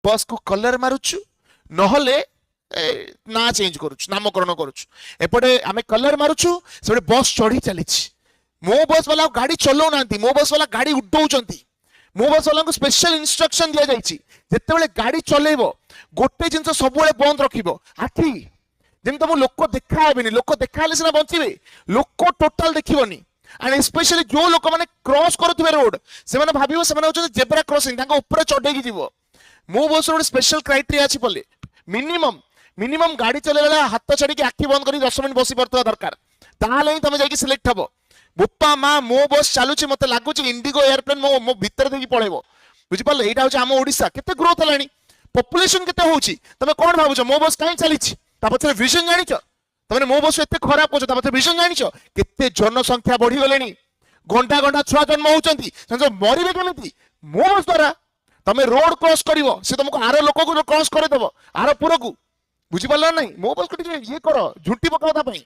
बस को कलर मारुचु नहले ना चेंज करुचु नामकरण करुचु एपटे आमे कलर मारुचु से बस चढ़ी चली मो बस वाला गाड़ी चलाऊ ना मो बस वाला गाड़ी उड्डौचंती मो बस वाला को स्पेशल इंस्ट्रक्शन दिया जाइछि जेतेबेले गाड़ी चलेबो गोटे जिंस सबुले बंद रखिबो आखि जेम तुम लोक देखा हेबेनी लोक देखा हेले सिना बंचिबे लोक टोटल देखिबोनी एंड स्पेशली जो लोक माने क्रॉस करूथिबे रोड से माने भाबिबो से माने होचे जेब्रा क्रॉसिंग तांको ऊपर चढ़ेकी जीवो मो बस रोड स्पेशल क्राइटेरिया अछि बोले मिनिमम गाड़ी चलेला हाथ छाड़ी के आखि बंद करी 10 मिनिट बसी पड़ता दरकार ताहाले ही तमे जाई कि सिलेक्ट हबो बुप्पा मा मो बस चालुची मते लागुची इंडिगो एयरप्लेन मो भीतर देकी पळेबो बुझि पाले एटा होचे हम ओडिसा केते ग्रोथ हलानी पॉपुलेशन केते होउची तमे कोन भाबुछ मो बस काई चलीची ता पछरे विजन जानिछ तमे मो बस एते खराब होछ ता पछरे विजन जानिछ केते जनसंख्या बढ़ी गलेनी घंटा घंटा छुआ जन्म होउचंती संजो मरिबे केमिति मो बस द्वारा तमे रोड क्रॉस करिवो से तुमको आरो लोक को क्रॉस करे देबो आरो पुरो को बुझि पालो नहीं मो बस को ये करो झुंटी पकाओ ता पई